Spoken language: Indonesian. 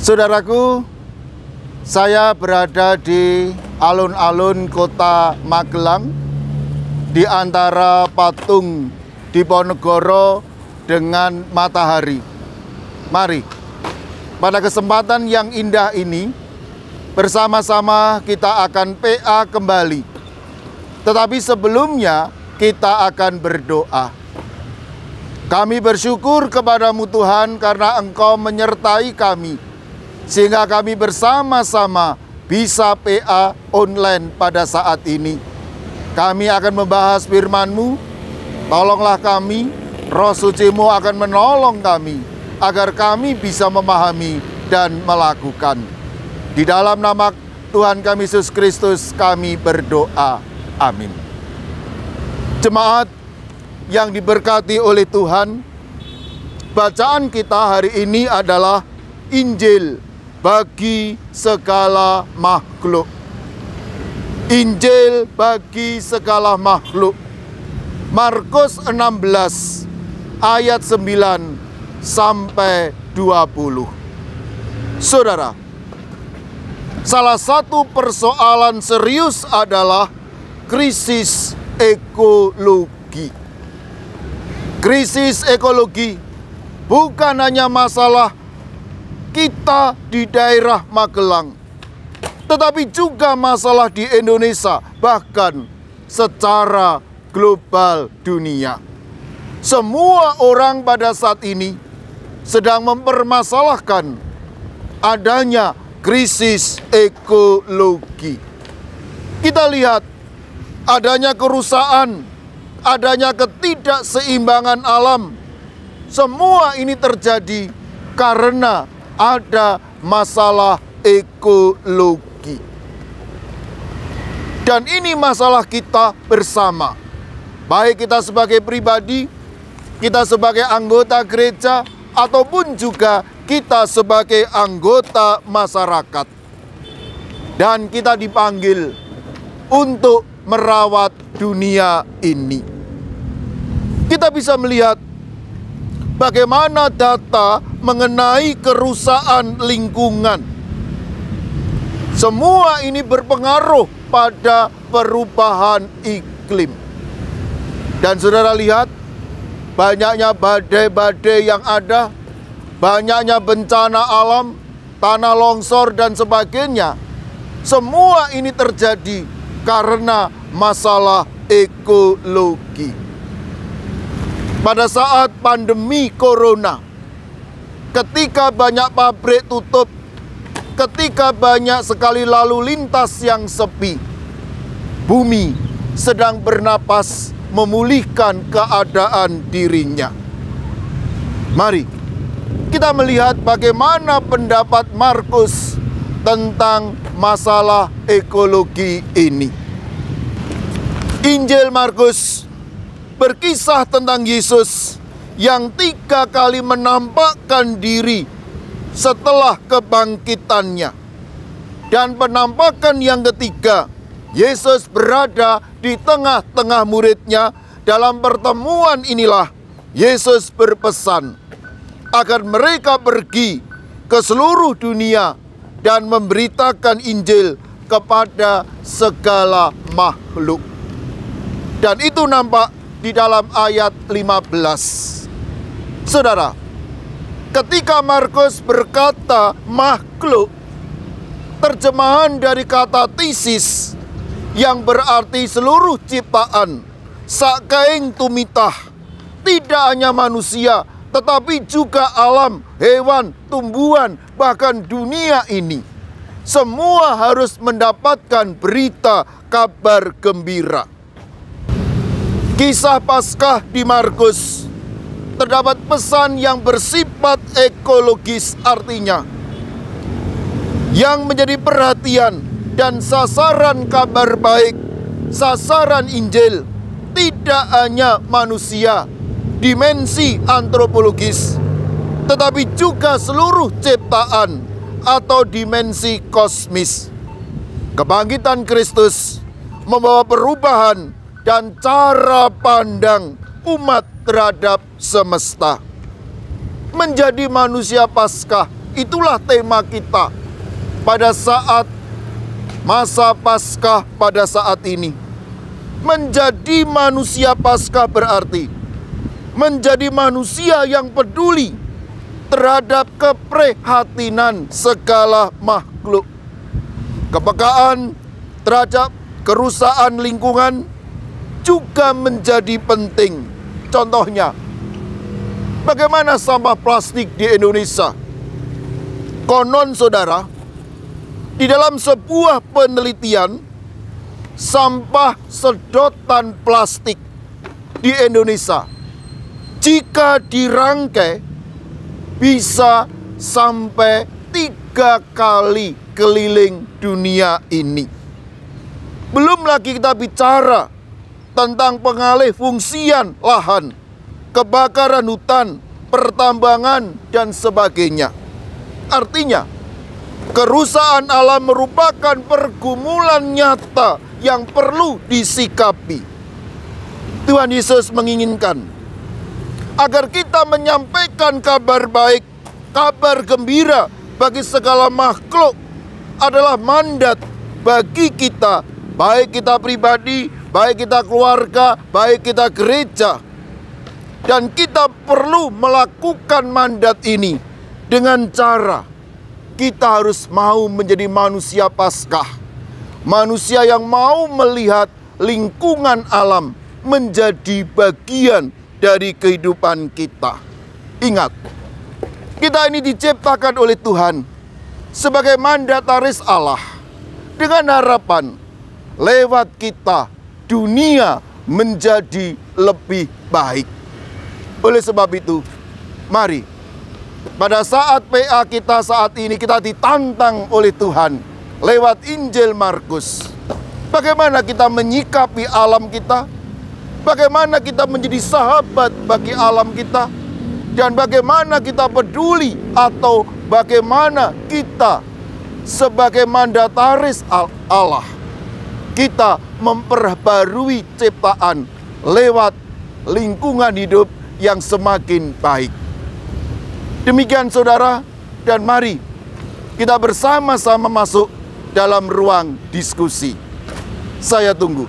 Saudaraku, saya berada di alun-alun kota Magelang, di antara patung Diponegoro dengan matahari. Mari, pada kesempatan yang indah ini, bersama-sama kita akan PA kembali. Tetapi sebelumnya, kita akan berdoa. Kami bersyukur kepadamu Tuhan karena Engkau menyertai kami, sehingga kami bersama-sama bisa PA online pada saat ini. Kami akan membahas firman-Mu. Tolonglah kami, Roh Suci-Mu akan menolong kami, agar kami bisa memahami dan melakukan. Di dalam nama Tuhan kami Yesus Kristus kami berdoa. Amin. Jemaat yang diberkati oleh Tuhan, bacaan kita hari ini adalah Injil bagi segala makhluk. Injil bagi segala makhluk. Markus 16 ayat 9 sampai 20. Saudara, salah satu persoalan serius adalah krisis ekologi. Krisis ekologi bukan hanya masalah kita di daerah Magelang, tetapi juga masalah di Indonesia, bahkan secara global dunia. Semua orang pada saat ini sedang mempermasalahkan adanya krisis ekologi. Kita lihat adanya kerusakan, adanya ketidakseimbangan alam. Semua ini terjadi karena ada masalah ekologi. Dan ini masalah kita bersama. Baik kita sebagai pribadi, kita sebagai anggota gereja, ataupun juga kita sebagai anggota masyarakat. Dan kita dipanggil untuk merawat dunia ini. Kita bisa melihat bagaimana data mengenai kerusakan lingkungan. Semua ini berpengaruh pada perubahan iklim. Dan saudara lihat, banyaknya badai-badai yang ada, banyaknya bencana alam, tanah longsor dan sebagainya. Semua ini terjadi karena masalah ekologi. Pada saat pandemi corona, ketika banyak pabrik tutup, ketika banyak sekali lalu lintas yang sepi, bumi sedang bernapas memulihkan keadaan dirinya. Mari kita melihat bagaimana pendapat Markus tentang masalah ekologi ini. Injil Markus berkisah tentang Yesus yang 3 kali menampakkan diri setelah kebangkitannya. Dan penampakan yang ketiga, Yesus berada di tengah-tengah muridnya. Dalam pertemuan inilah Yesus berpesan agar mereka pergi ke seluruh dunia dan memberitakan Injil kepada segala makhluk. Dan itu nampak di dalam ayat 15. Saudara, ketika Markus berkata makhluk, terjemahan dari kata thesis yang berarti seluruh ciptaan, sakaing tumitah, tidak hanya manusia, tetapi juga alam, hewan, tumbuhan, bahkan dunia ini. Semua harus mendapatkan berita kabar gembira. Kisah Paskah di Markus terdapat pesan yang bersifat ekologis, artinya yang menjadi perhatian dan sasaran kabar baik, sasaran Injil, tidak hanya manusia, dimensi antropologis, tetapi juga seluruh ciptaan atau dimensi kosmis. Kebangkitan Kristus membawa perubahan dan cara pandang umat terhadap semesta. Menjadi manusia Paskah Itulah tema kita pada saat masa Paskah pada saat ini. Menjadi manusia Paskah berarti menjadi manusia yang peduli terhadap keprihatinan segala makhluk. Kepekaan terhadap kerusakan lingkungan juga menjadi penting. Contohnya, bagaimana sampah plastik di Indonesia? Konon saudara, di dalam sebuah penelitian, sampah sedotan plastik di Indonesia, jika dirangkai, bisa sampai 3 kali keliling dunia ini. Belum lagi kita bicara tentang pengalih fungsian lahan, kebakaran hutan, pertambangan, dan sebagainya. Artinya, kerusakan alam merupakan pergumulan nyata yang perlu disikapi. Tuhan Yesus menginginkan agar kita menyampaikan kabar baik, kabar gembira bagi segala makhluk adalah mandat bagi kita, baik kita pribadi, baik kita keluarga, baik kita gereja. Dan kita perlu melakukan mandat ini dengan cara kita harus mau menjadi manusia Paskah. Manusia yang mau melihat lingkungan alam menjadi bagian dari kehidupan kita. Ingat, kita ini diciptakan oleh Tuhan sebagai mandataris Allah, dengan harapan lewat kita dunia menjadi lebih baik. Oleh sebab itu, mari pada saat PA kita saat ini, kita ditantang oleh Tuhan lewat Injil Markus. Bagaimana kita menyikapi alam kita, bagaimana kita menjadi sahabat bagi alam kita, dan bagaimana kita peduli atau bagaimana kita sebagai mandataris Allah, kita memperbarui ciptaan lewat lingkungan hidup yang semakin baik. Demikian saudara, dan mari kita bersama-sama masuk dalam ruang diskusi. Saya tunggu.